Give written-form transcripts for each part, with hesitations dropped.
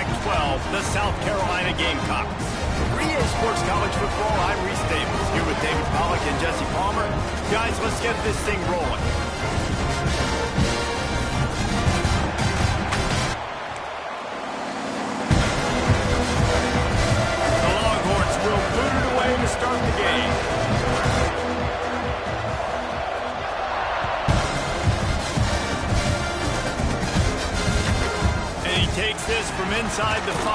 Pac-12, the South Carolina Gamecocks. For EA Sports College Football, I'm Reese Davis, here with David Pollack and Jesse Palmer. Guys, let's get this thing rolling. The Longhorns will boot it away to start the game. Takes this from inside the 5.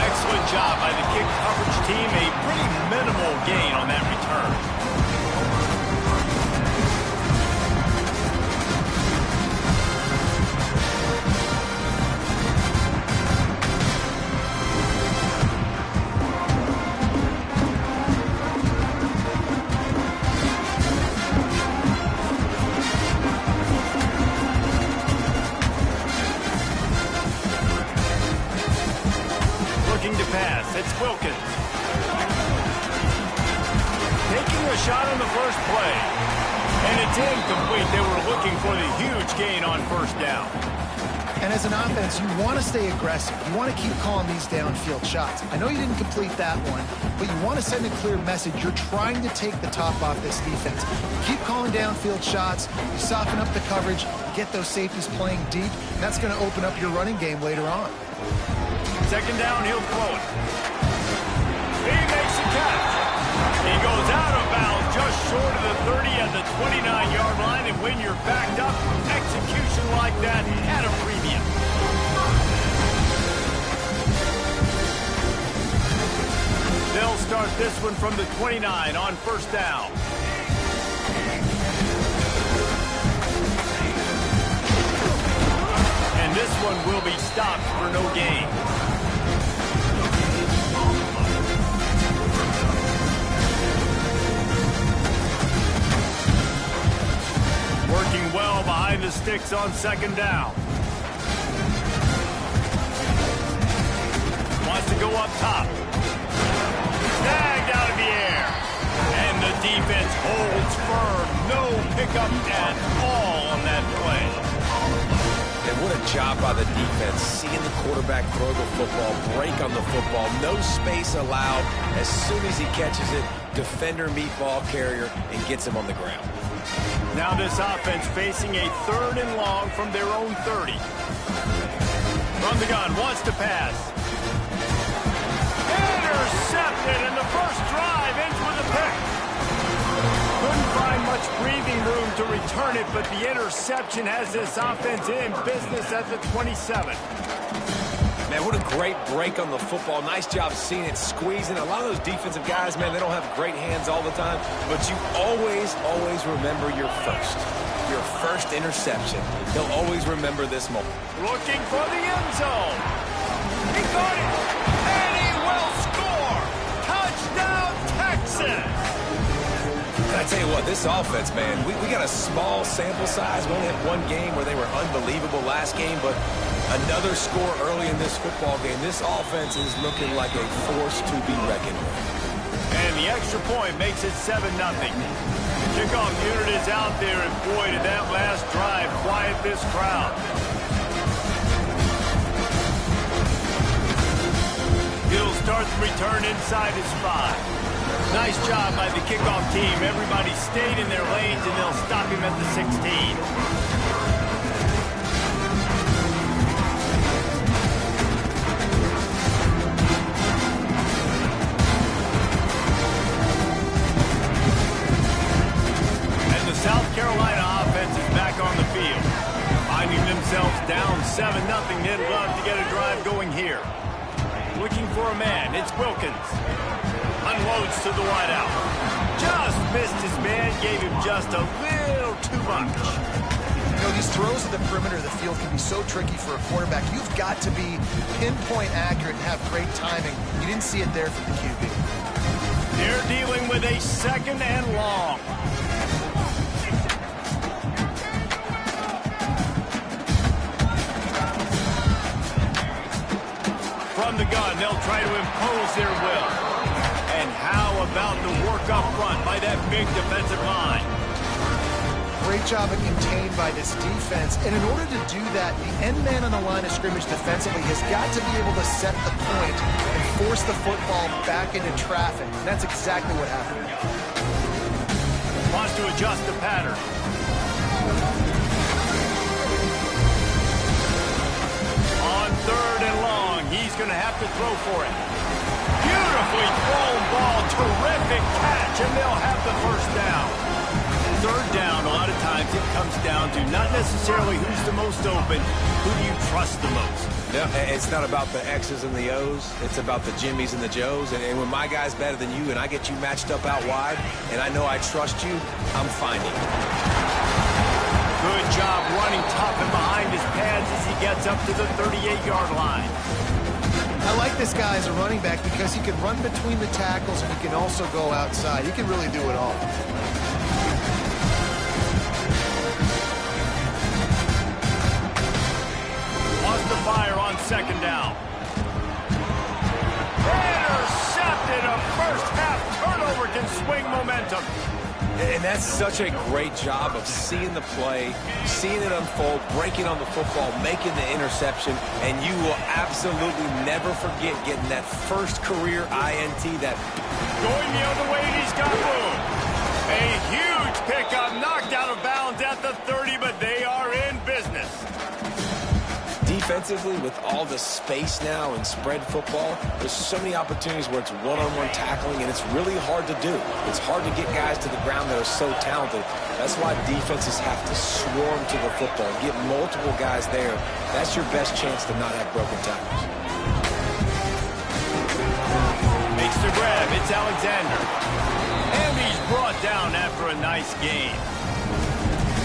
Excellent job by the kick coverage team. A pretty minimal gain on that return. It's Wilkins. Taking a shot on the first play. And it's incomplete. They were looking for the huge gain on first down. And as an offense, you want to stay aggressive. You want to keep calling these downfield shots. I know you didn't complete that one, but you want to send a clear message. You're trying to take the top off this defense. You keep calling downfield shots. You soften up the coverage. You get those safeties playing deep. That's going to open up your running game later on. Second down, he'll throw it. He makes a catch. He goes out of bounds just short of the 30 at the 29-yard line. And when you're backed up, execution like that at a premium. They'll start this one from the 29 on first down. And this one will be stopped for no gain. Working well behind the sticks on second down. Wants to go up top. Snagged out of the air. And the defense holds firm. No pickup at all on that play. And what a job by the defense. Seeing the quarterback throw the football, break on the football, no space allowed. As soon as he catches it, defender meet ball carrier and gets him on the ground. Now this offense facing a 3rd and long from their own 30. From the gun, wants to pass. Intercepted, and the first drive ends with a pick. Couldn't find much breathing room to return it, but the interception has this offense in business at the 27. Man, what a great break on the football. Nice job seeing it, squeezing. A lot of those defensive guys, man, they don't have great hands all the time, but you always remember your first interception. They'll always remember this moment. Looking for the end zone. He got it, and he will score. Touchdown, Texas. I tell you what, this offense, man, we got a small sample size. We only had one game where they were unbelievable last game, but another score early in this football game. This offense is looking like a force to be reckoned with. And the extra point makes it 7-0. Kickoff unit is out there, and boy, did that last drive quiet this crowd. He'll start the return inside his 5. Nice job by the kickoff team. Everybody stayed in their lanes, and they'll stop him at the 16. And the South Carolina offense is back on the field. Finding themselves down 7-0, they'd love to get a drive going here. Looking for a man, it's Wilkins. Unloads to the wideout. Just missed his man, gave him just a little too much. You know, these throws at the perimeter of the field can be so tricky for a quarterback. You've got to be pinpoint accurate and have great timing. You didn't see it there from the QB. They're dealing with a 2nd and long. From the gun, they'll try to impose their will. And how about the work up front by that big defensive line? great job of contained by this defense. And in order to do that, the end man on the line of scrimmage defensively has got to be able to set the point and force the football back into traffic. And that's exactly what happened. Wants to adjust the pattern. On 3rd and long, he's going to have to throw for it. Beautifully thrown ball, terrific catch, and they'll have the first down. 3rd down, a lot of times it comes down to not necessarily who's the most open, who do you trust the most? No, it's not about the X's and the O's. It's about the Jimmys and the Joes. And when my guy's better than you and I get you matched up out wide and I know I trust you, I'm finding it. Good job running tough and behind his pads as he gets up to the 38-yard line. I like this guy as a running back because he can run between the tackles and he can also go outside. He can really do it all. Wants to fire on 2nd down. Intercepted. A first half turnover can swing momentum. And that's such a great job of seeing the play, seeing it unfold, breaking on the football, making the interception, and you will absolutely never forget getting that first career INT. That going the other way, and he's got room. A huge pickup, knocked out of bounds at the 30, but they are in business. defensively, with all the space now and spread football, there's so many opportunities where it's one-on-one tackling, and it's really hard to do. It's hard to get guys to the ground that are so talented. That's why defenses have to swarm to the football, get multiple guys there. That's your best chance to not have broken tackles. Makes the grab. It's Alexander. And he's brought down after a nice gain.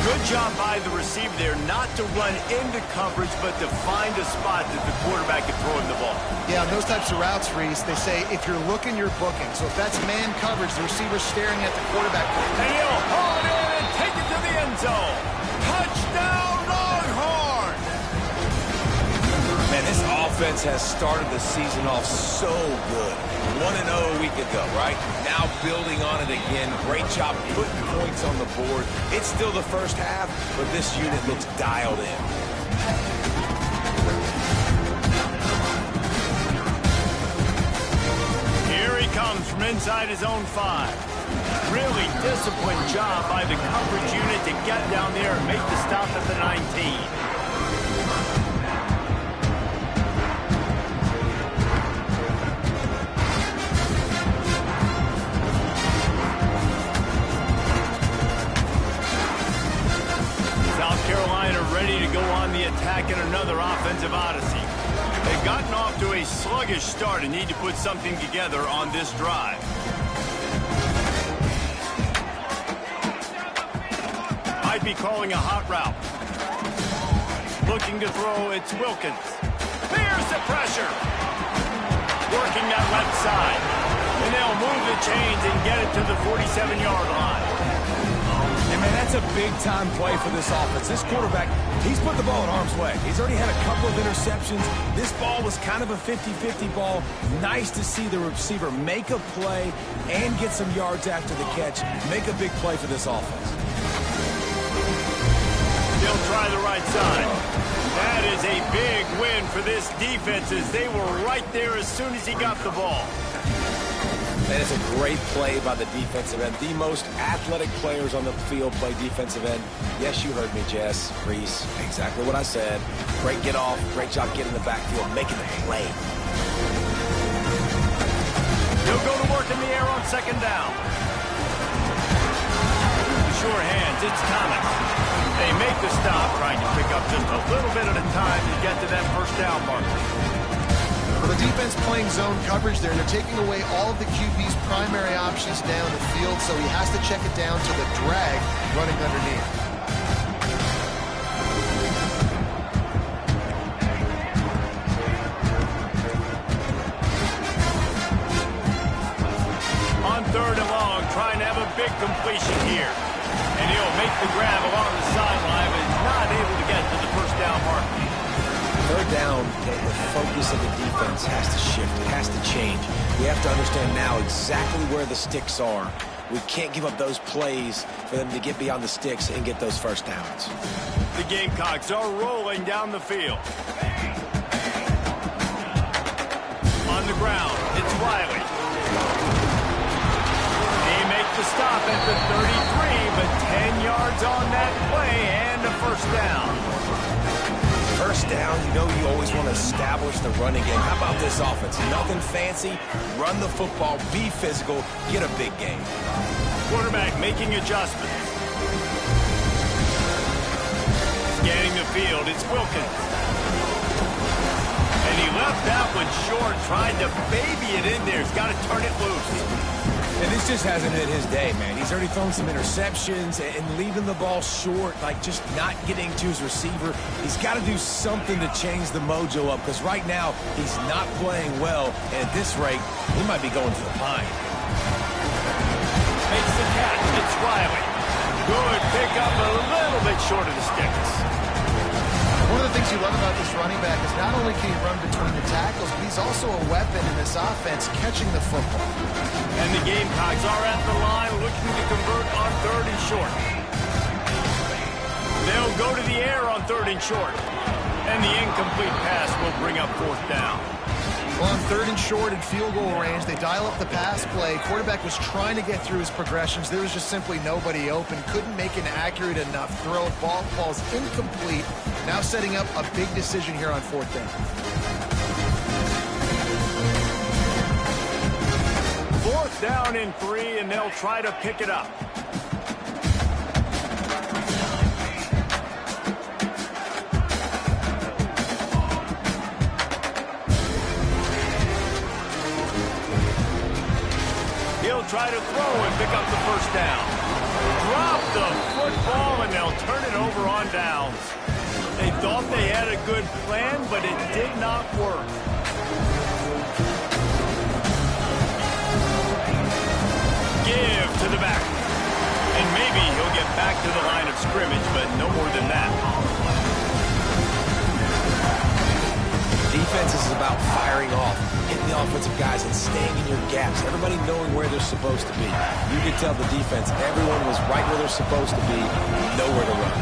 Good job by the receiver there not to run into coverage, but to find a spot that the quarterback can throw him the ball. Yeah, on those types of routes, Reese, they say if you're looking, you're booking. So if that's man coverage, the receiver's staring at the quarterback. And he'll haul it in and take it to the end zone. Touchdown, Longhorn! Man, this offense has started the season off so good. 1-0 a week ago, right? Now building on it again. Great job putting points on the board. It's still the first half, but this unit looks dialed in. Here he comes from inside his own 5. Really disciplined job by the coverage unit to get down there and make the stop at the 19. Carolina ready to go on the attack in another offensive odyssey. They've gotten off to a sluggish start and need to put something together on this drive. Might be calling a hot route. Looking to throw, it's Wilkins. There's the pressure. Working that left side. And they'll move the chains and get it to the 47-yard line. And, man, that's a big-time play for this offense. This quarterback, he's put the ball in harm's way. He's already had a couple of interceptions. This ball was kind of a 50-50 ball. Nice to see the receiver make a play and get some yards after the catch. Make a big play for this offense. He'll try the right side. That is a big win for this defense as they were right there as soon as he got the ball. That is a great play by the defensive end. The most athletic players on the field play defensive end. Yes, you heard me, Jess, Reese. Exactly what I said. Great get off. Great job getting in the backfield, making the play. He'll go to work in the air on second down. Sure hands. It's Thomas. They make the stop, trying to pick up just a little bit at a time to get to that first down marker. Well, the defense playing zone coverage there. They're taking away all of the QB's primary options down the field, so he has to check it down to the drag running underneath. On third and long, trying to have a big completion here. And he'll make the grab along the sideline, but is not able to get to the first down marker. Third down, the focus of the defense has to shift. It has to change. We have to understand now exactly where the sticks are. We can't give up those plays for them to get beyond the sticks and get those first downs. The Gamecocks are rolling down the field. On the ground, it's Riley. He makes the stop at the 33, but 10 yards on that play and a first down. First down, you know you always want to establish the running game. How about this offense? Nothing fancy. Run the football, be physical, get a big game. Quarterback making adjustments. Scanning the field, it's Wilkins. And he left that one short, tried to baby it in there. He's got to turn it loose. And this just hasn't been his day, man. He's already thrown some interceptions and leaving the ball short, like just not getting to his receiver. He's got to do something to change the mojo up, because right now he's not playing well. And at this rate, he might be going to the pine. Makes the catch. It's Riley. Good pick up, a little bit short of the sticks. One of the things you love about this running back is not only can he run between the tackles, but he's also a weapon in this offense, catching the football. And the Gamecocks are at the line looking to convert on 3rd and short. They'll go to the air on 3rd and short. And the incomplete pass will bring up 4th down. Well, on 3rd and short and field goal range, they dial up the pass play. Quarterback was trying to get through his progressions. There was just simply nobody open. Couldn't make an accurate enough throw. Ball falls incomplete. Now setting up a big decision here on 4th down. 4th down and 3, and they'll try to pick it up. He'll try to throw and pick up the first down. Drop the football, and they'll turn it over on downs. They thought they had a good plan, but it did not work. Give to the back. And maybe he'll get back to the line of scrimmage, but no more than that. Defense is about firing off, hitting the offensive guys, and staying in your gaps. Everybody knowing where they're supposed to be. You could tell the defense, everyone was right where they're supposed to be, nowhere to run.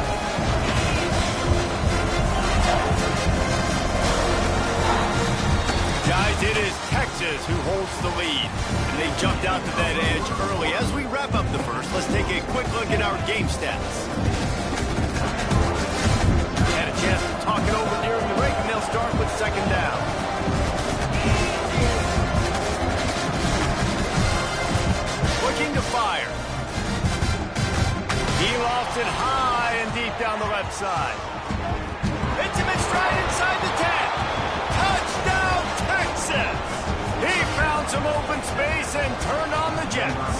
Guys, it is Texas who holds the lead. And they jumped out to that edge early. As we wrap up the first, let's take a quick look at our game stats. Had a chance to talk it over during the break, and they'll start with 2nd down. Looking to fire. He lost it high and deep down the left side. It's him in stride inside the 10. Touchdown, Texas! He found some open space and turned on the Jets.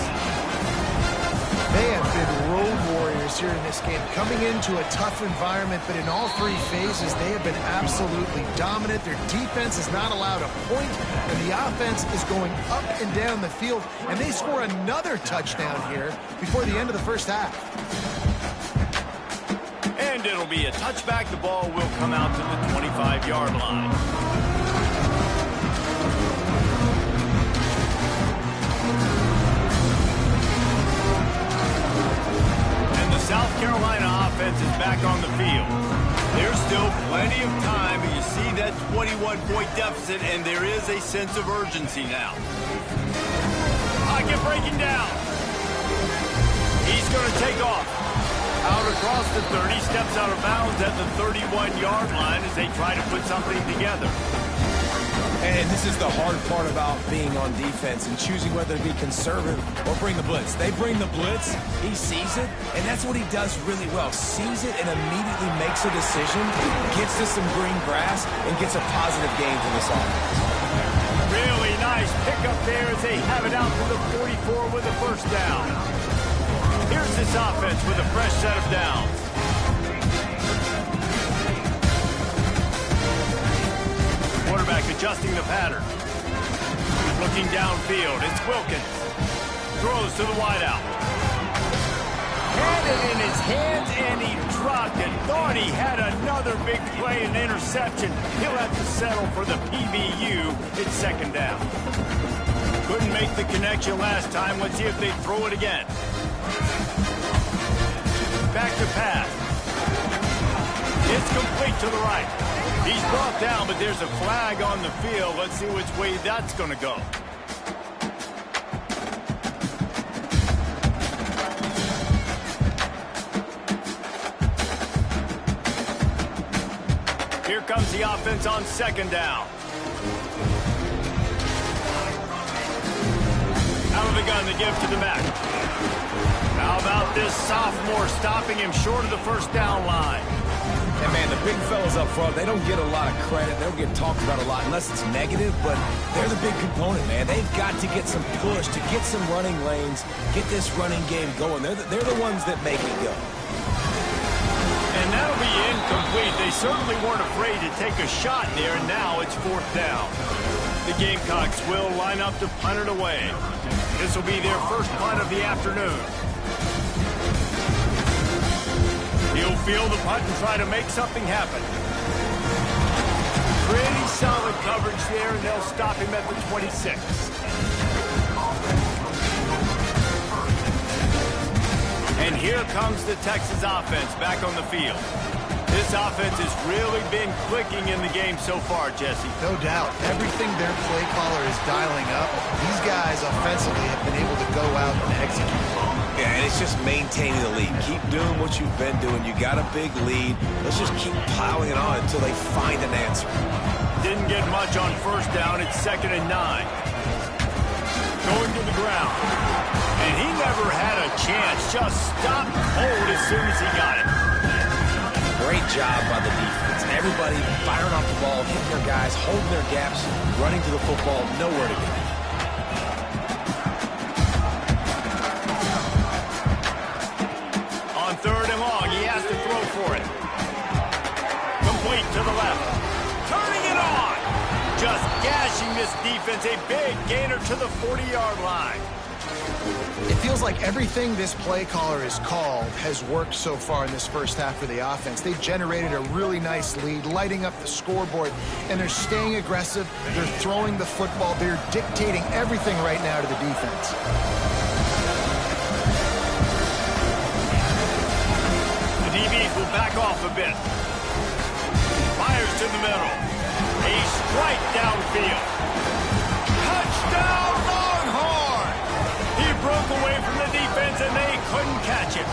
They have been road warriors here in this game, coming into a tough environment, but in all 3 phases, they have been absolutely dominant. Their defense is not allowed a point, and the offense is going up and down the field, and they score another touchdown here before the end of the first half. And it'll be a touchback. The ball will come out to the 25-yard line. South Carolina offense is back on the field. There's still plenty of time, but you see that 21-point deficit, and there is a sense of urgency now. Pocket breaking down. He's going to take off. Out across the 30, steps out of bounds at the 31-yard line as they try to put something together. And this is the hard part about being on defense and choosing whether to be conservative or bring the blitz. They bring the blitz, he sees it, and that's what he does really well. Sees it and immediately makes a decision, gets to some green grass, and gets a positive gain from this offense. Really nice pickup there as they have it out to the 44 with a first down. Here's this offense with a fresh set of downs. Quarterback adjusting the pattern. Looking downfield, it's Wilkins. Throws to the wideout. Had it in his hands, and he dropped it. Thought he had another big play and interception. He'll have to settle for the PBU. It's 2nd down. Couldn't make the connection last time. Let's see if they throw it again. Back to pass. It's complete to the right. He's brought down, but there's a flag on the field. Let's see which way that's going to go. Here comes the offense on second down. Out of the gun to give to the back. How about this sophomore stopping him short of the first down line? And, man, the big fellas up front, they don't get a lot of credit. They don't get talked about a lot unless it's negative, but they're the big component, man. They've got to get some push, to get some running lanes, get this running game going. They're the ones that make it go. And that'll be incomplete. They certainly weren't afraid to take a shot there, and now it's fourth down. The Gamecocks will line up to punt it away. This will be their first punt of the afternoon. He'll field the punt and try to make something happen. Pretty solid coverage there, and they'll stop him at the 26. And here comes the Texas offense back on the field. This offense has really been clicking in the game so far, Jesse. No doubt. Everything their play caller is dialing up, these guys offensively have been able to go out and execute. Yeah, and it's just maintaining the lead. Keep doing what you've been doing. You got a big lead. Let's just keep piling it on until they find an answer. Didn't get much on first down. It's 2nd and 9. Going to the ground. And he never had a chance. Just stopped cold as soon as he got it. Great job by the defense. Everybody firing off the ball, hitting their guys, holding their gaps, running to the football, nowhere to go. On 3rd and long, he has to throw for it. Complete to the left. Turning it on. Just gashing this defense. A big gainer to the 40-yard line. It feels like everything this play caller has called has worked so far in this first half for the offense. They've generated a really nice lead, lighting up the scoreboard, and they're staying aggressive. They're throwing the football. They're dictating everything right now to the defense. The DBs will back off a bit. Fires to the middle. A strike downfield. Touchdown, Longhorn! He broke away from the defense, and they couldn't catch him.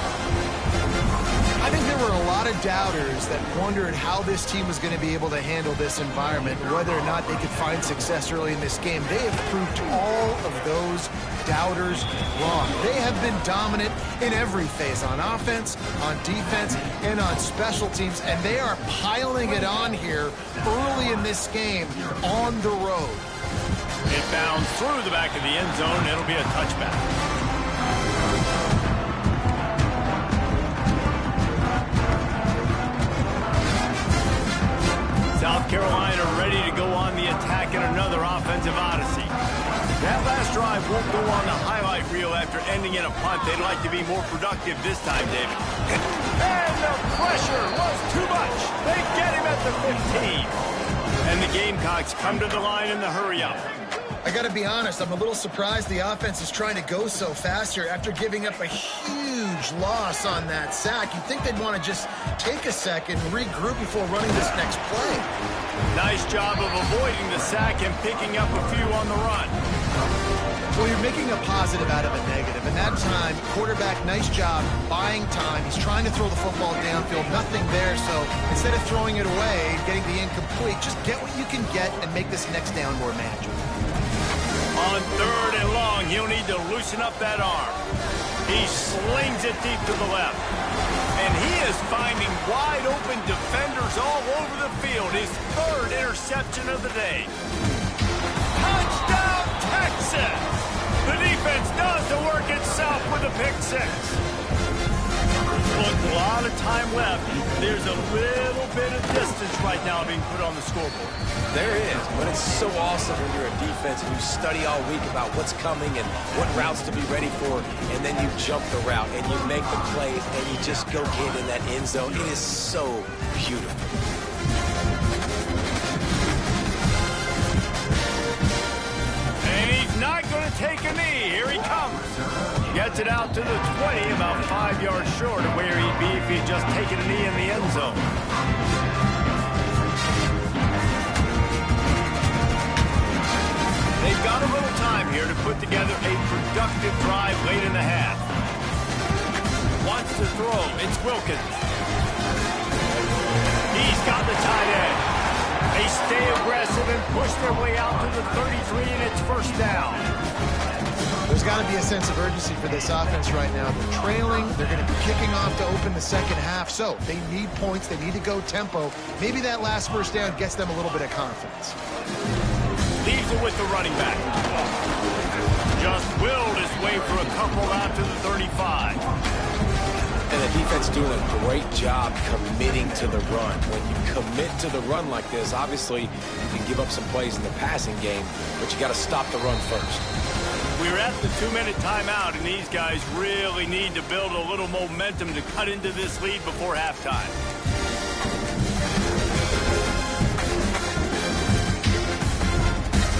I think there were a lot of doubters that wondered how this team was going to be able to handle this environment, whether or not they could find success early in this game. They have proved all of those doubters wrong. They have been dominant in every phase, on offense, on defense, and on special teams, and they are piling it on here early in this game on the road. It bounds through the back of the end zone. It'll be a touchback. South Carolina ready to go on the attack in another offensive odyssey. That last drive won't go on the highlight reel after ending in a punt. They'd like to be more productive this time, David. And the pressure was too much. They get him at the 15. And the Gamecocks come to the line in the hurry-up. I got to be honest, I'm a little surprised the offense is trying to go so fast here after giving up a huge loss on that sack. You'd think they'd want to just take a second and regroup before running this next play. Nice job of avoiding the sack and picking up a few on the run. Well, you're making a positive out of a negative. And that time, quarterback, nice job buying time. He's trying to throw the football downfield. Nothing there. So instead of throwing it away, getting the incomplete, just get what you can get and make this next down more manageable. On 3rd and long, he'll need to loosen up that arm. He slings it deep to the left. And he is finding wide open defenders all over the field. His 3rd interception of the day. Touchdown, Texas! The defense does the work itself with a pick 6. Look, a lot of time left. There's a little bit of distance right now being put on the scoreboard. There is, but it's so awesome when you're a defense and you study all week about what's coming and what routes to be ready for, and then you jump the route and you make the play and you just go get in that end zone. It is so beautiful. And he's not going to Gets it out to the 20, about 5 yards short of where he'd be if he'd just taken a knee in the end zone. They've got a little time here to put together a productive drive late in the half. Wants to throw. It's Wilkins. He's got the tight end. They stay aggressive and push their way out to the 33, and it's first down. There's got to be a sense of urgency for this offense right now. They're trailing. They're going to be kicking off to open the second half. So they need points. They need to go tempo. Maybe that last first down gets them a little bit of confidence. Leaves it with the running back. Just willed his way for a couple out to the 35. And the defense doing a great job committing to the run. When you commit to the run like this, obviously you can give up some plays in the passing game, but you got to stop the run first. We're at the 2-minute timeout, and these guys really need to build a little momentum to cut into this lead before halftime.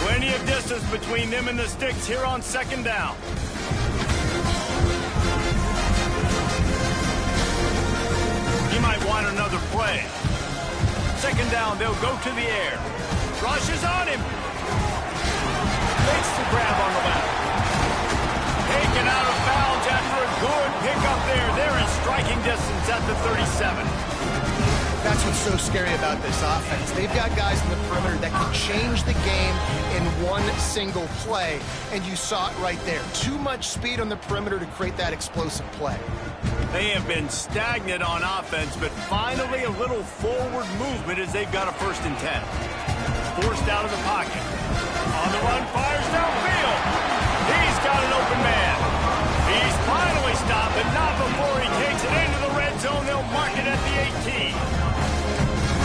Plenty of distance between them and the sticks here on second down. He might want another play. Second down, they'll go to the air. Rush is on him. Makes the grab on the left. Taken out of bounds after a good pickup there. They're in striking distance at the 37. That's what's so scary about this offense. They've got guys in the perimeter that can change the game in one single play, and you saw it right there. Too much speed on the perimeter to create that explosive play. They have been stagnant on offense, but finally a little forward movement as they've got a 1st and 10. Forced out of the pocket. On the run, fires downfield. He's got an open man. He's finally stopped, but not before he takes it into the red zone. They'll mark it at the 18.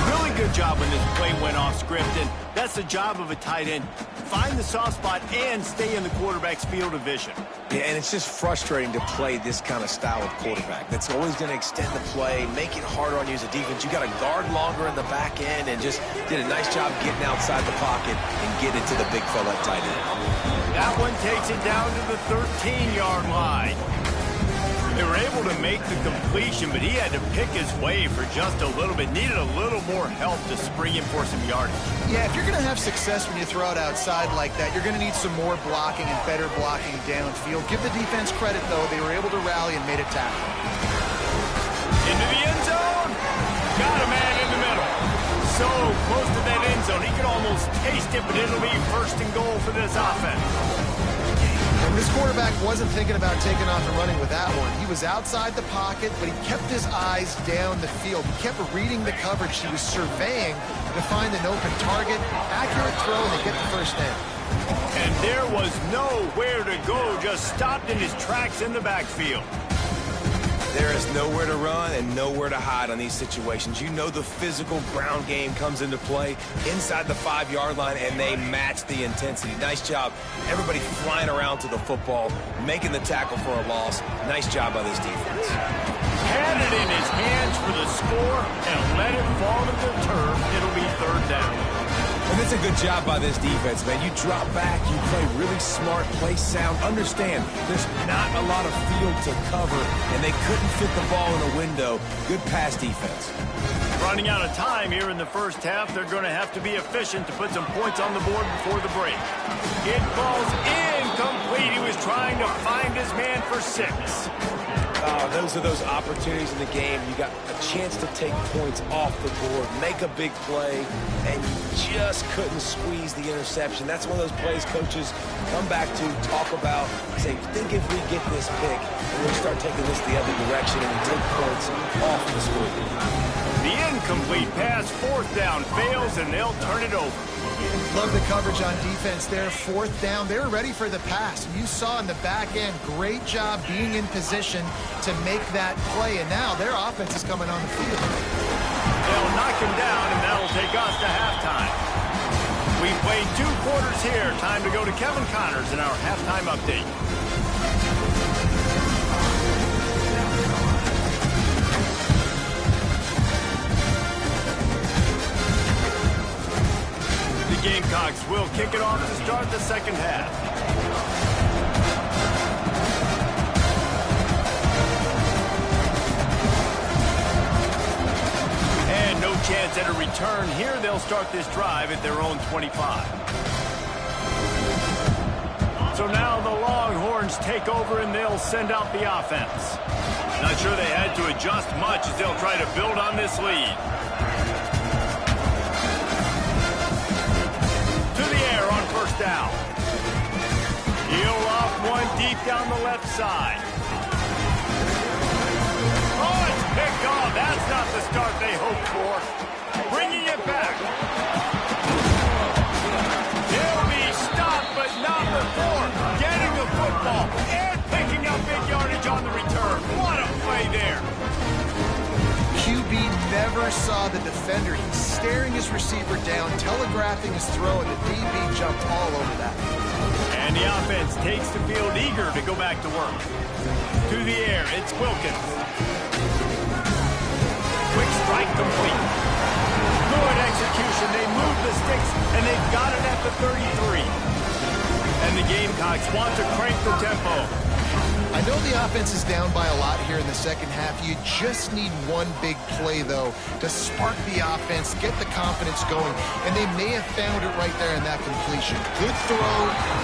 Really good job when this play went off script, and that's the job of a tight end. Find the soft spot and stay in the quarterback's field of vision. Yeah, and it's just frustrating to play this kind of style of quarterback. That's always going to extend the play, make it harder on you as a defense. You got to guard longer in the back end, and just did a nice job getting outside the pocket and getting to the big fella at tight end. That one takes it down to the 13-yard line. They were able to make the completion, but he had to pick his way for just a little bit. Needed a little more help to spring him for some yardage. Yeah, if you're going to have success when you throw it outside like that, you're going to need some more blocking and better blocking downfield. Give the defense credit, though. They were able to rally and made a tackle. Into the end zone. Got a man in the middle. So close to that end zone. He could almost taste it, but it'll be 1st and goal for this offense. And this quarterback wasn't thinking about taking off and running with that one. He was outside the pocket, but he kept his eyes down the field. He kept reading the coverage. He was surveying to find an open target. Accurate throw, and they get the 1st down. And there was nowhere to go, just stopped in his tracks in the backfield. There is nowhere to run and nowhere to hide on these situations. You know the physical ground game comes into play inside the 5-yard line, and they match the intensity. Nice job. Everybody flying around to the football, making the tackle for a loss. Nice job by this defense. Had it in his hands for the score and let it fall to the turf. It'll be 3rd down. And it's a good job by this defense, man. You drop back, you play really smart, play sound. Understand, there's not a lot of field to cover, and they couldn't fit the ball in a window. Good pass defense. Running out of time here in the 1st half. They're going to have to be efficient to put some points on the board before the break. It falls incomplete. He was trying to find his man for 6. Those are those opportunities in the game. You got a chance to take points off the board, make a big play, and you just couldn't squeeze the interception. That's one of those plays coaches come back to, talk about, say, think if we get this pick, and we start taking this the other direction and we take points off the scoreboard. The incomplete pass, 4th down, fails, and they'll turn it over. Love the coverage on defense there. 4th down. They were ready for the pass. You saw in the back end, great job being in position to make that play. And now their offense is coming on the field. They'll knock him down, and that'll take us to halftime. We played 2 quarters here. Time to go to Kevin Connors in our halftime update. Gamecocks will kick it off to start the second half. No chance at a return here. They'll start this drive at their own 25. So now the Longhorns take over and they'll send out the offense. Not sure they had to adjust much as they'll try to build on this lead. To the air on first down. Heel off one deep down the left side. Oh, it's picked off. That's not the start they hoped for. Bringing it back. He'll be stopped, but not before getting the football and picking up big yardage on the return. What a play there. QB never saw the defender. He's staring his receiver down, telegraphing his throw, and the DB jumped all over that. And the offense takes the field eager to go back to work. To the air, it's Wilkins. Quick strike complete. Good execution. They move the sticks, and they've got it at the 33. And the Gamecocks want to crank the tempo. I know the offense is down by a lot here in the second half. You just need one big play, though, to spark the offense, get the confidence going, and they may have found it right there in that completion. Good throw,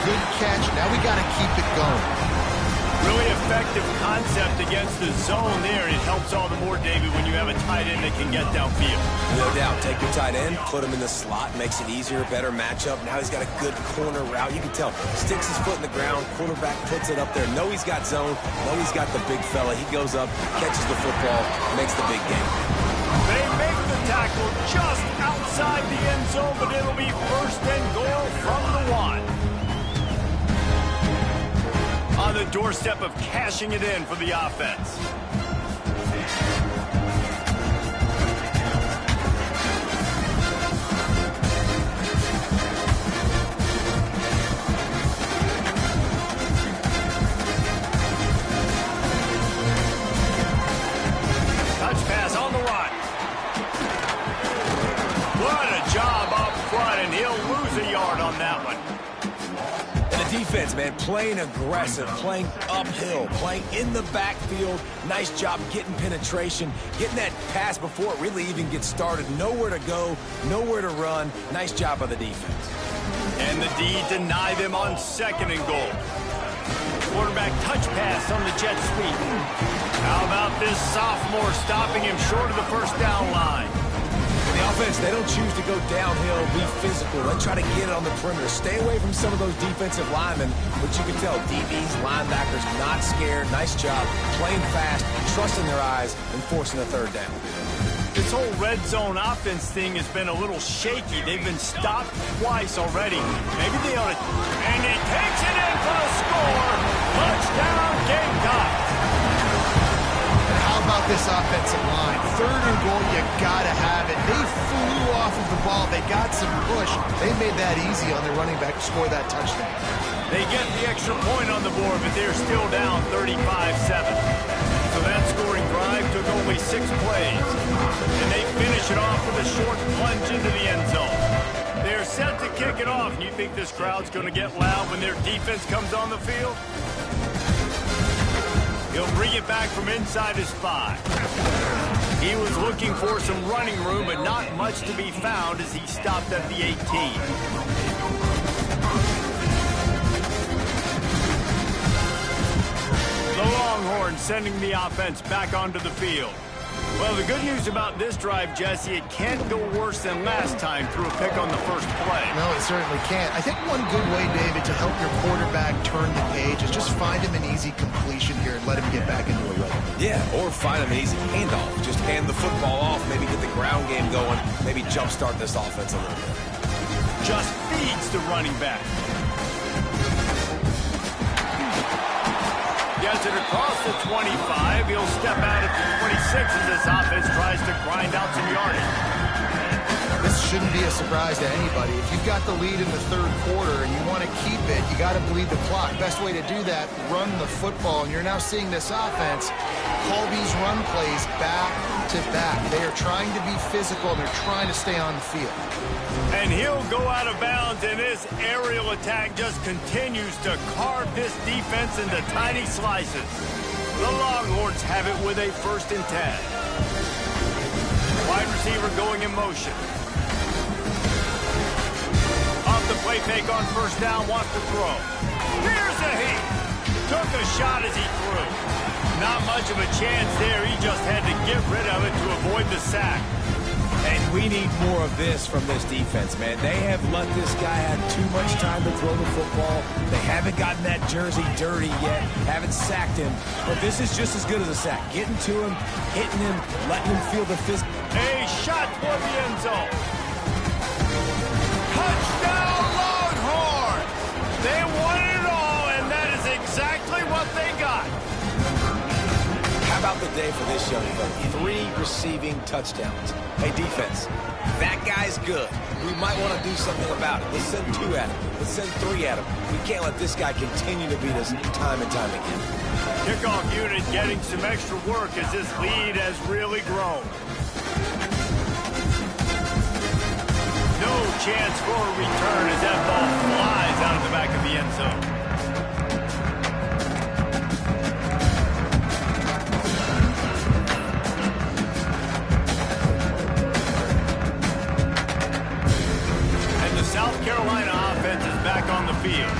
good catch. Now we got to keep it going. Really effective concept against the zone there, and it helps all the more, David, when you have a tight end that can get downfield. No doubt. Take your tight end, put him in the slot, makes it easier, better matchup. Now he's got a good corner route. You can tell. Sticks his foot in the ground, quarterback puts it up there. Know he's got zone, know he's got the big fella. He goes up, catches the football, makes the big game. They make the tackle just outside the end zone, but it'll be first and goal from the 1. On the doorstep of cashing it in for the offense. Touch pass on the run. What a job up front, and he'll lose a yard on that one. Defense, man, playing aggressive, playing uphill, playing in the backfield. Nice job getting penetration, getting that pass before it really even gets started. Nowhere to go, nowhere to run. Nice job by the defense. And the D deny them on second and goal. Quarterback touch pass on the jet sweep. How about this sophomore stopping him short of the first down line? The offense, they don't choose to go downhill, be physical. They try to get it on the perimeter. Stay away from some of those defensive linemen, but you can tell DBs, linebackers, not scared. Nice job playing fast, trusting their eyes, and forcing a third down. This whole red zone offense thing has been a little shaky. They've been stopped twice already. Maybe they ought to... And he takes it in for the score. Touchdown, Gamecocks. How about this offensive line? Third and goal, you gotta have it. They flew off of the ball. They got some push. They made that easy on their running back to score that touchdown. They get the extra point on the board, but they're still down 35-7. So that scoring drive took only 6 plays. And they finish it off with a short plunge into the end zone. They're set to kick it off. And you think this crowd's going to get loud when their defense comes on the field? He'll bring it back from inside his 5. He was looking for some running room, but not much to be found as he stopped at the 18. The Longhorns sending the offense back onto the field. Well, the good news about this drive, Jesse, it can't go worse than last time through a pick on the first play. No, it certainly can't. I think one good way, David, to help your quarterback turn the page is just find him an easy completion here and let him get back into a rhythm. Yeah, or find him an easy handoff. Just hand the football off, maybe get the ground game going, maybe jumpstart this offense a little bit. Just feeds the running back. Gets it across the 25. He'll step out at the 26 as this offense tries to grind out some yardage. This shouldn't be a surprise to anybody. If you've got the lead in the third quarter and you want to keep it, you got to bleed the clock. Best way to do that, run the football. And you're now seeing this offense call these run plays back to back. They are trying to be physical, and they're trying to stay on the field. And he'll go out of bounds, and this aerial attack just continues to carve this defense into tiny slices. The Longhorns have it with a 1st and 10. Wide receiver receiver going in motion. Off the play fake on first down, wants to throw. Here's a heat. Took a shot as he threw. Not much of a chance there. He just had to get rid of it to avoid the sack. And we need more of this from this defense, man. They have let this guy have too much time to throw the football. They haven't gotten that jersey dirty yet, haven't sacked him. But this is just as good as a sack. Getting to him, hitting him, letting him feel the fist. A shot toward the end zone. Touchdown, Longhorns! They won it all, and that is exactly what they got. How about the day for this young fella? 3 receiving touchdowns. Hey, defense, that guy's good. We might want to do something about it. Let's send 2 at him. Let's send 3 at him. We can't let this guy continue to beat us time and time again. Kickoff unit getting some extra work as this lead has really grown. No chance for a return as that ball flies out of the back of the end zone. South Carolina offense is back on the field.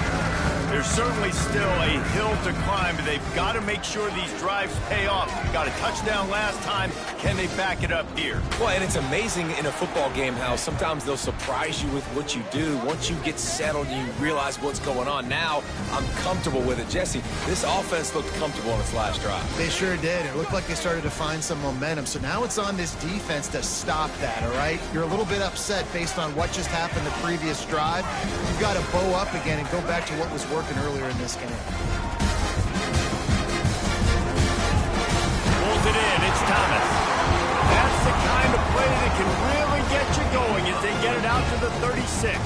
There's certainly still a hill to climb, but they've got to make sure these drives pay off. Got a touchdown last time. Can they back it up here? Well, and it's amazing in a football game how sometimes they'll surprise you with what you do. Once you get settled and you realize what's going on, now I'm comfortable with it. Jesse, this offense looked comfortable on its last drive. They sure did. It looked like they started to find some momentum. So now it's on this defense to stop that, all right? You're a little bit upset based on what just happened the previous drive. You've got to bow up again and go back to what was working earlier in this game. Pulls it in. It's Thomas. That's the kind of play that can really get you going as they get it out to the 36.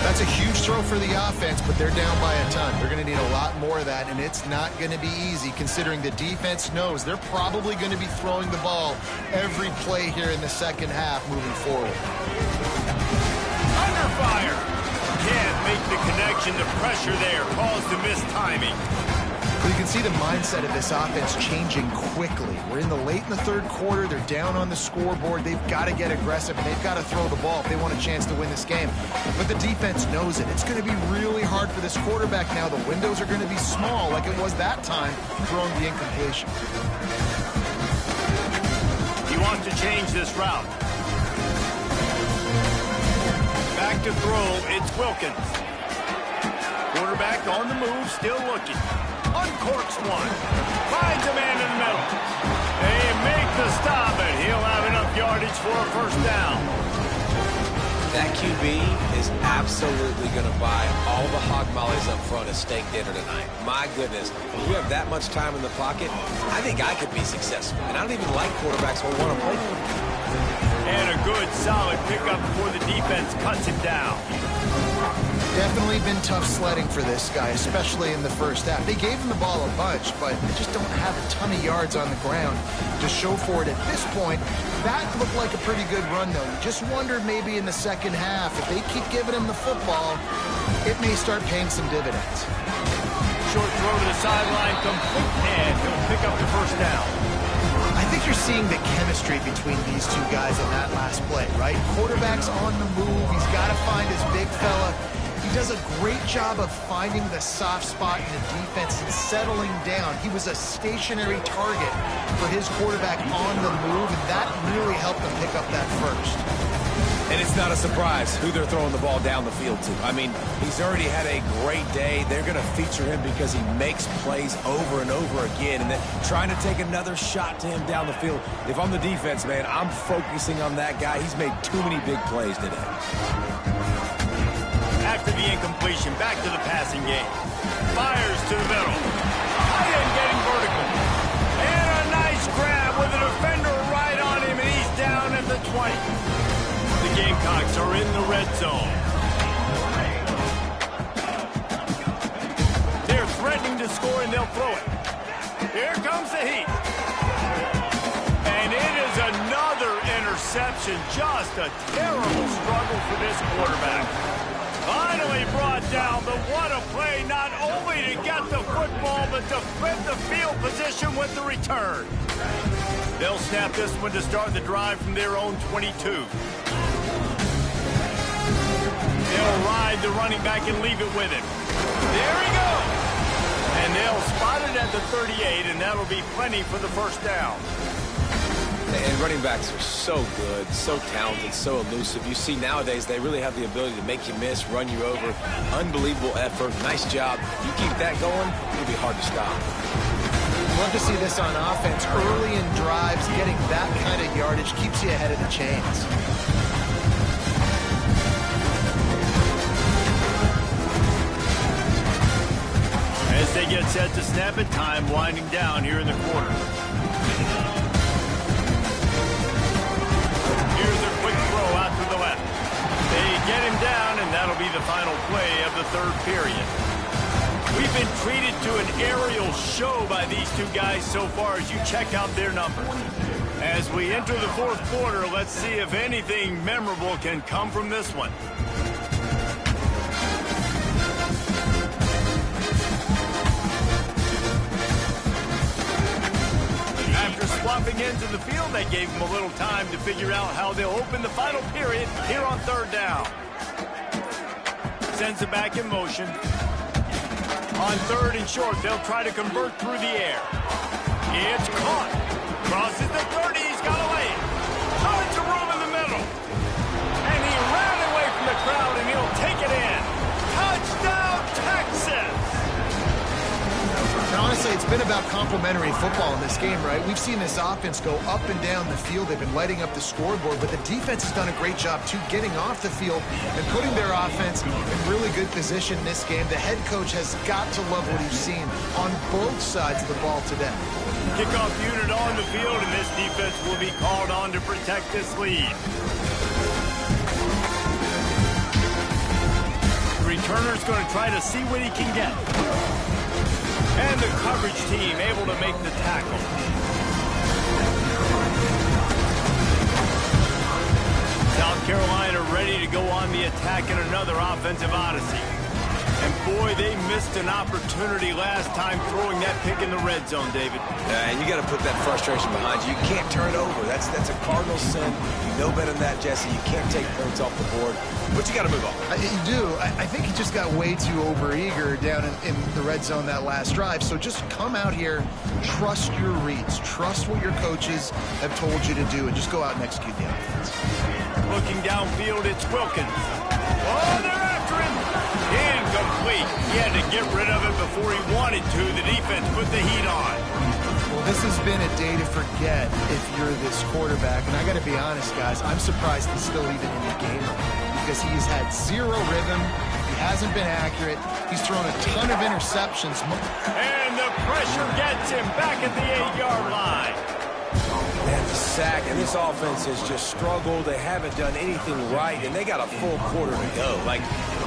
That's a huge throw for the offense, but they're down by a ton. They're going to need a lot more of that, and it's not going to be easy considering the defense knows they're probably going to be throwing the ball every play here in the second half moving forward. Under fire. Can't make the connection. The pressure there caused the missed timing. Well, you can see the mindset of this offense changing quickly. We're in the late in the third quarter. They're down on the scoreboard. They've got to get aggressive, and they've got to throw the ball if they want a chance to win this game. But the defense knows it. It's going to be really hard for this quarterback now. The windows are going to be small like it was that time throwing the incompletion. He wants to change this route. Back to throw, it's Wilkins. Quarterback on the move, still looking. Uncorks one. Finds a man in the middle. They make the stop, and he'll have enough yardage for a first down. That QB is absolutely going to buy all the hog mollies up front at steak dinner tonight. My goodness, if you have that much time in the pocket, I think I could be successful. And I don't even like quarterbacks who want to play for me. And a good, solid pickup before the defense cuts him down. Definitely been tough sledding for this guy, especially in the first half. They gave him the ball a bunch, but they just don't have a ton of yards on the ground to show for it at this point. That looked like a pretty good run, though. You just wondered maybe in the second half, if they keep giving him the football, it may start paying some dividends. Short throw to the sideline, complete, and he'll pick up the first down. I think you're seeing the chemistry between these two guys in that last play, right? Quarterback's on the move. He's got to find his big fella. He does a great job of finding the soft spot in the defense and settling down. He was a stationary target for his quarterback on the move, and that really helped him pick up that first. And it's not a surprise who they're throwing the ball down the field to. I mean, he's already had a great day. They're going to feature him because he makes plays over and over again. And then trying to take another shot to him down the field. If I'm the defense, man, I'm focusing on that guy. He's made too many big plays today. After the incompletion, back to the passing game. Fires to the middle. Tight end getting vertical. And a nice grab with a defender right on him, and he's down at the 20. The Gamecocks are in the red zone. They're threatening to score, and they'll throw it. Here comes the heat. And it is another interception. Just a terrible struggle for this quarterback. Finally brought down, but what a play, not only to get the football, but to flip the field position with the return. They'll snap this one to start the drive from their own 22. They'll ride the running back and leave it with him. There he goes! And they'll spot it at the 38, and that'll be plenty for the first down. And running backs are so good, so talented, so elusive. You see nowadays they really have the ability to make you miss, run you over. Unbelievable effort. Nice job. You keep that going, it'll be hard to stop. Love to see this on offense. Early in drives, getting that kind of yardage keeps you ahead of the chains. As they get set to snap it, time winding down here in the quarter. Here's a quick throw out to the left. They get him down, and that'll be the final play of the third period. We've been treated to an aerial show by these two guys so far as you check out their numbers. As we enter the fourth quarter, let's see if anything memorable can come from this one. After swapping into the field, they gave them a little time to figure out how they'll open the final period here on third down. Sends it back in motion. On third and short, they'll try to convert through the air. It's caught. Crosses the 30. He's got away. Tons of room in the middle. And he ran away from the crowd, and he'll take it in. Touchdown, Texas! And honestly, it's been about complementary football in this game, right? We've seen this offense go up and down the field. They've been lighting up the scoreboard, but the defense has done a great job, too, getting off the field and putting their offense in really good position in this game. The head coach has got to love what he's seen on both sides of the ball today. Kickoff unit on the field, and this defense will be called on to protect this lead. Returner's going to try to see what he can get. And the coverage team able to make the tackle. South Carolina ready to go on the attack in another offensive odyssey. And boy, they missed an opportunity last time throwing that pick in the red zone, David. And you got to put that frustration behind you. You can't turn it over. That's a cardinal sin. You know better than that, Jesse. You can't take points off the board. But you got to move on. You do. I think he just got way too overeager down in the red zone that last drive. So just come out here, trust your reads, trust what your coaches have told you to do, and just go out and execute the offense. Looking downfield, it's Wilkins. Oh, they're after him. Incomplete. He had to get rid of it before he wanted to. The defense put the heat on. Well, this has been a day to forget if you're this quarterback. And I got to be honest, guys, I'm surprised he's still even in the game right now because he's had zero rhythm. He hasn't been accurate. He's thrown a ton of interceptions. And the pressure gets him back at the 8-yard line. Man, the sack, and this offense has just struggled. They haven't done anything right, and they got a full quarter to go. Like,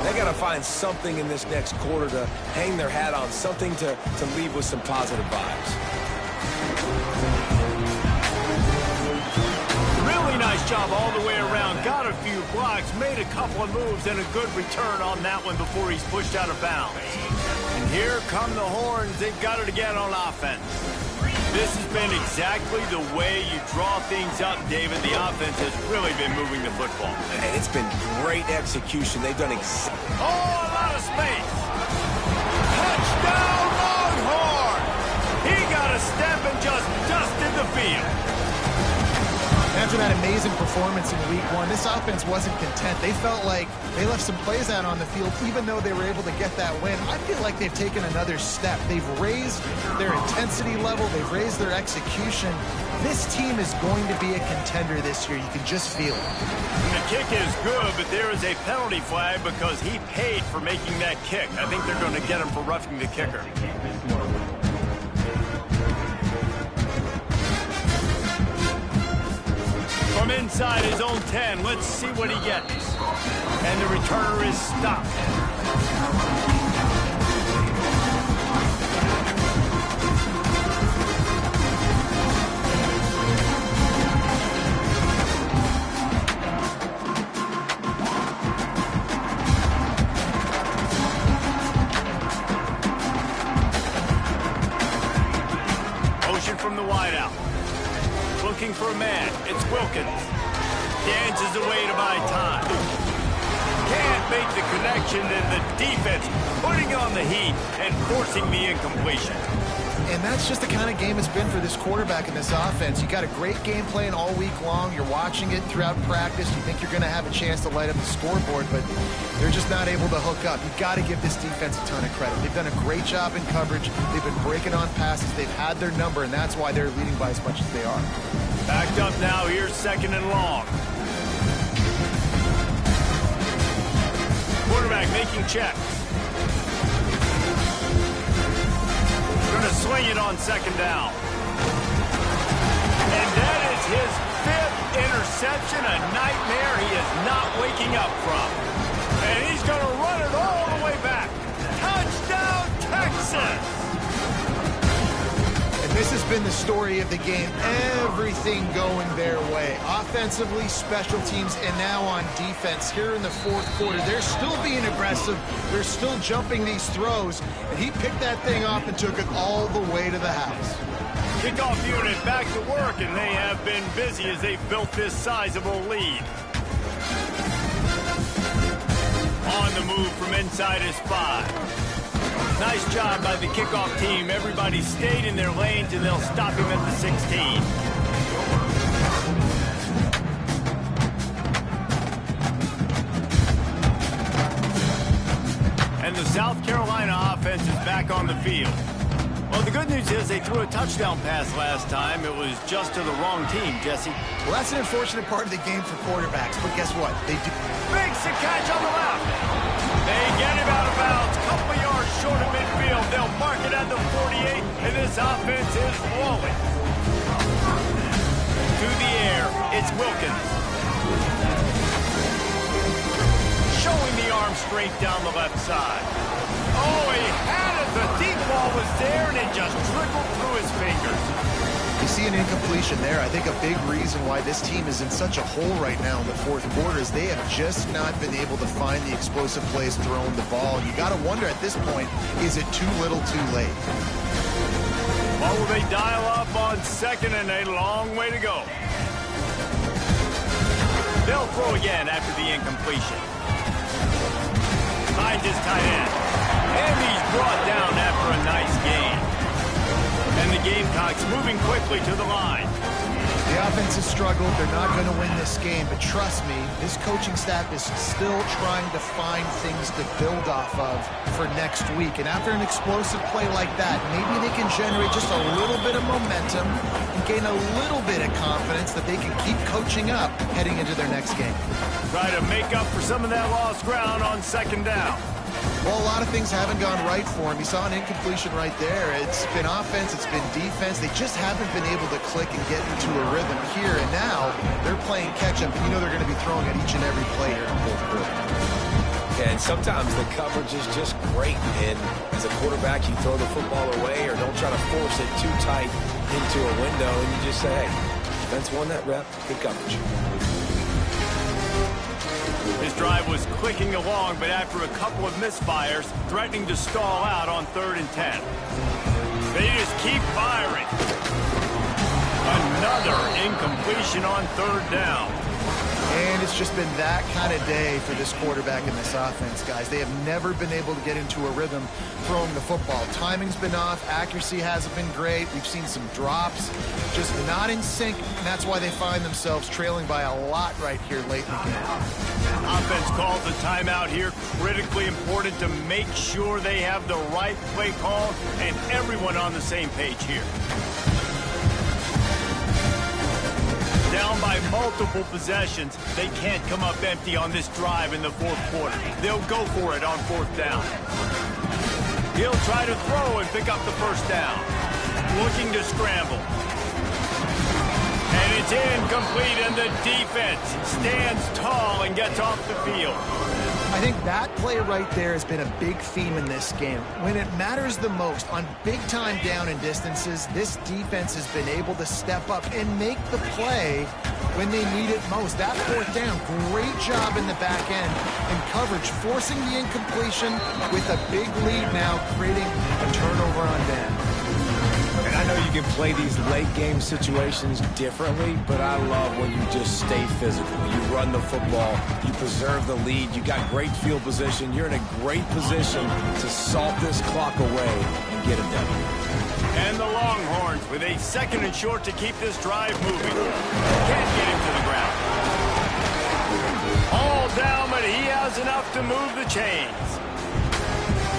they got to find something in this next quarter to hang their hat on, something to leave with some positive vibes. Really nice job all the way around. Got a few blocks, made a couple of moves, and a good return on that one before he's pushed out of bounds. And here come the horns. They've got it again on offense. This has been exactly the way you draw things up, David. The offense has really been moving the football. And it's been great execution. They've done exactly. Oh, a lot of space. Touchdown, Longhorn! He got a step and just dusted the field. After that amazing performance in week one, this offense wasn't content. They felt like they left some plays out on the field, even though they were able to get that win. I feel like they've taken another step. They've raised their intensity level. They've raised their execution. This team is going to be a contender this year. You can just feel it. The kick is good, but there is a penalty flag because he paid for making that kick. I think they're going to get him for roughing the kicker. From inside his own 10, let's see what he gets. And the returner is stopped. Motion from the wideout. looking for a man. It's Wilkins. Dances away to buy time. Can't make the connection, and the defense putting on the heat and forcing the incompletion. And that's just the kind of game it's been for this quarterback in this offense. You got a great game plan all week long. You're watching it throughout practice. You think you're going to have a chance to light up the scoreboard, but they're just not able to hook up. You've got to give this defense a ton of credit. They've done a great job in coverage. They've been breaking on passes. They've had their number, and that's why they're leading by as much as they are. Backed up now. Here's 2nd and long. Quarterback making checks. Going to swing it on 2nd down. And that is his 5th interception, a nightmare he is not waking up from. And he's going to run it all the way back. Touchdown, Texas! And this has been the story of the game. Everything going their way. Offensively, special teams, and now on defense here in the 4th quarter. They're still being aggressive. They're still jumping these throws. And he picked that thing off and took it all the way to the house. Kickoff unit back to work, and they have been busy as they've built this sizable lead. On the move from inside his 5. Nice job by the kickoff team. Everybody stayed in their lanes, and they'll stop him at the 16. And the South Carolina offense is back on the field. Well, the good news is they threw a touchdown pass last time. It was just to the wrong team, Jesse. Well, that's an unfortunate part of the game for quarterbacks, but guess what? They do. Makes the catch on the left. They get him out of bounds. Couple yards short of midfield. They'll mark it at the 48, and this offense is rolling. To the air, it's Wilkins. Showing the arm strength down the left side. Oh, he had it. The deep ball was there, and it just trickled through his fingers. You see an incompletion there. I think a big reason why this team is in such a hole right now in the 4th quarter is they have just not been able to find the explosive plays throwing the ball. You got to wonder at this point, is it too little too late? Or will they dial up on 2nd and a long way to go? They'll throw again after the incompletion. Finds his tight end. And he's brought down after a nice gain. And the Gamecocks moving quickly to the line. The offense has struggled. They're not going to win this game. But trust me, this coaching staff is still trying to find things to build off of for next week. And after an explosive play like that, maybe they can generate just a little bit of momentum and gain a little bit of confidence that they can keep coaching up heading into their next game. Try to make up for some of that lost ground on 2nd down. Well, a lot of things haven't gone right for him. You saw an incompletion right there. It's been offense, it's been defense. They just haven't been able to click and get into a rhythm here. And now they're playing catch-up. You know they're going to be throwing at each and every play here in the 4th quarter. Yeah, and sometimes the coverage is just great. And as a quarterback, you throw the football away or don't try to force it too tight into a window. And you just say, hey, defense won that rep. Good coverage. His drive was clicking along, but after a couple of misfires, threatening to stall out on 3rd and 10. They just keep firing. Another incompletion on 3rd down. And it's just been that kind of day for this quarterback in this offense, guys. They have never been able to get into a rhythm throwing the football. Timing's been off. Accuracy hasn't been great. We've seen some drops. Just not in sync, and that's why they find themselves trailing by a lot right here late in the game. Offense calls a timeout here. Critically important to make sure they have the right play call and everyone on the same page here. Down by multiple possessions, they can't come up empty on this drive in the 4th quarter. They'll go for it on 4th down. He'll try to throw and pick up the 1st down. Looking to scramble. And it's incomplete, and the defense stands tall and gets off the field. I think that play right there has been a big theme in this game. When it matters the most, on big-time down and distances, this defense has been able to step up and make the play when they need it most. That 4th down, great job in the back end and coverage, forcing the incompletion with a big lead now, creating a turnover on down. And I know you can play these late game situations differently, but I love when you just stay physical. You run the football, you preserve the lead, you got great field position, you're in a great position to salt this clock away and get it done. And the Longhorns with a 2nd and short to keep this drive moving. Can't get him to the ground. All down, but he has enough to move the chains.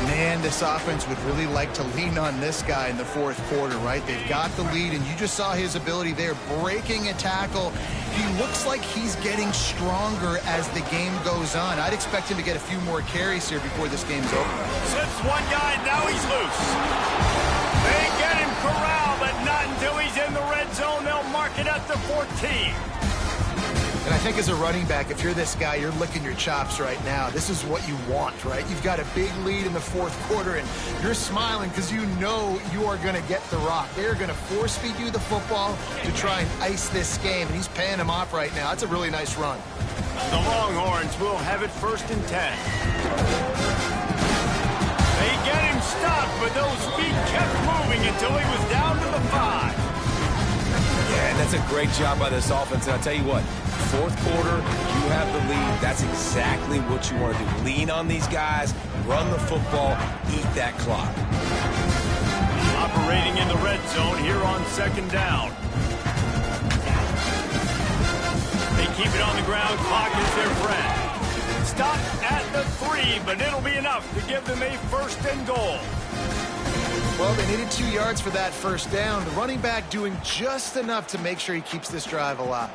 Man, this offense would really like to lean on this guy in the 4th quarter, right? They've got the lead, and you just saw his ability there, breaking a tackle. He looks like he's getting stronger as the game goes on. I'd expect him to get a few more carries here before this game's over. Slips one guy, now he's loose. They get him corralled, but not until he's in the red zone. They'll mark it at the 14. And I think as a running back, if you're this guy, you're licking your chops right now. This is what you want, right? You've got a big lead in the 4th quarter, and you're smiling because you know you are going to get the rock. They're going to force-feed you the football to try and ice this game, and he's paying him off right now. That's a really nice run. The Longhorns will have it 1st and 10. They get him stopped, but those feet kept moving until he was down to the 5. Yeah, and that's a great job by this offense. And I'll tell you what, 4th quarter, you have the lead. That's exactly what you want to do. Lean on these guys, run the football, eat that clock. Operating in the red zone here on 2nd down. They keep it on the ground. Clock is their friend. Stop at the 3, but it'll be enough to give them a 1st and goal. Well, they needed 2 yards for that 1st down. The running back doing just enough to make sure he keeps this drive alive.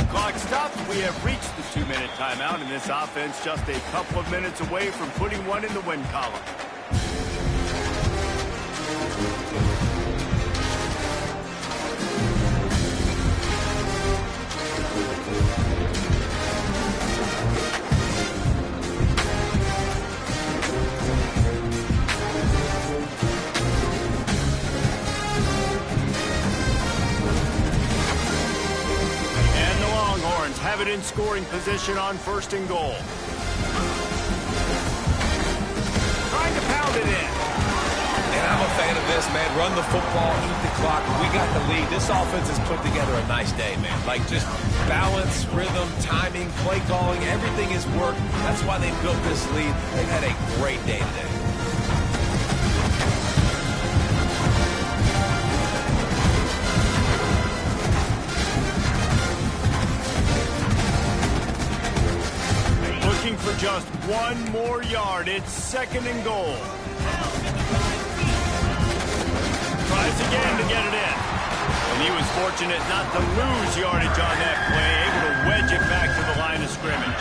Clock stops. We have reached the 2-minute timeout, and this offense just a couple of minutes away from putting one in the win column. Have it in scoring position on 1st and goal. Trying to pound it in. And I'm a fan of this, man. Run the football, eat the clock. We got the lead. This offense has put together a nice day, man. Like just balance, rhythm, timing, play calling, everything has worked. That's why they built this lead. They've had a great day today. For just 1 more yard. It's 2nd and goal. Tries again to get it in. And he was fortunate not to lose yardage on that play, able to wedge it back to the line of scrimmage.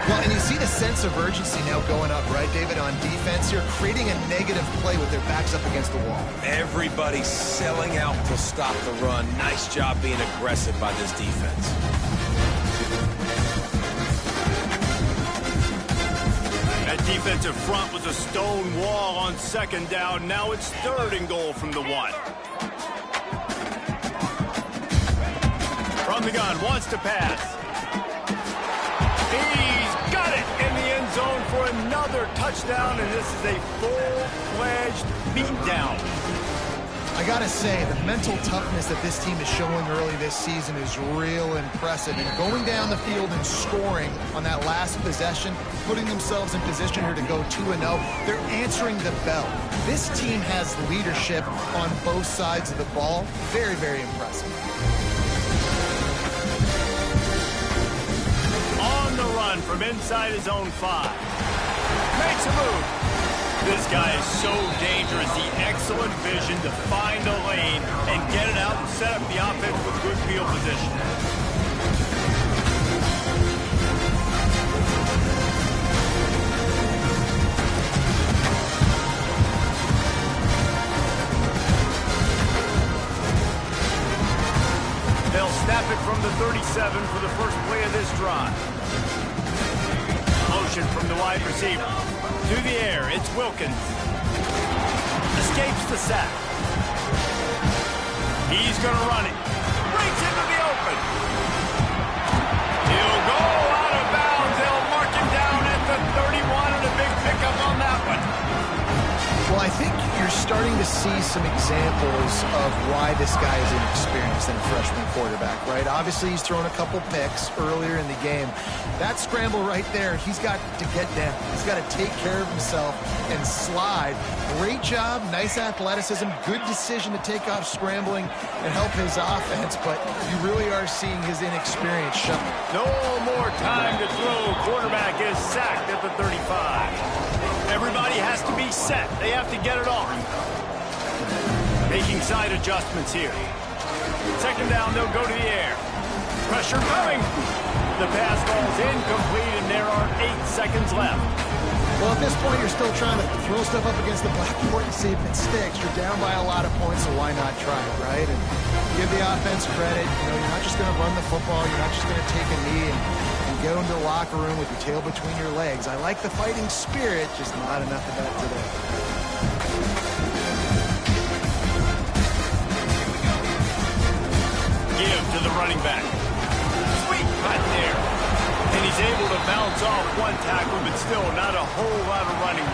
Well, and you see the sense of urgency now going up, right, David, on defense here, creating a negative play with their backs up against the wall. Everybody selling out to stop the run. Nice job being aggressive by this defense. That defensive front was a stone wall on 2nd down. Now it's 3rd and goal from the 1. From the gun, wants to pass. He's got it in the end zone for another touchdown, and this is a full-fledged beatdown. I gotta say, the mental toughness that this team is showing early this season is real impressive. And going down the field and scoring on that last possession, putting themselves in position here to go 2-0, they're answering the bell. This team has leadership on both sides of the ball. Very, very impressive. On the run from inside his own 5. Makes a move. This guy is so dangerous. The excellent vision to find a lane and get it out and set up the offense with good field position. They'll snap it from the 37 for the first play of this drive. Motion from the wide receiver. To the air, it's Wilkins. Escapes the sack. He's going to run it. Breaks into the open. He'll go out of bounds. They'll mark him down at the 31 and a big pickup on that one. Well, I think you're starting to see some examples of why this guy is inexperienced in a freshman quarterback, right? Obviously, he's thrown a couple picks earlier in the game. That scramble right there, he's got to get down. He's got to take care of himself and slide. Great job, nice athleticism, good decision to take off scrambling and help his offense, but you really are seeing his inexperience show. No more time to throw. Quarterback is sacked at the 35. Everybody has to be set. They have to get it off. Making side adjustments here. Second down, they'll go to the air. Pressure coming. The pass falls incomplete, and there are 8 seconds left. Well, at this point, you're still trying to throw stuff up against the blackboard and see if it sticks. You're down by a lot of points, so why not try it, right? And give the offense credit. You know, you're not just going to run the football. You're not just going to take a knee and go into the locker room with your tail between your legs. I like the fighting spirit, just not enough of that today. Give to the running back. Sweet cut there. And he's able to bounce off one tackle, but still not a whole lot of running room.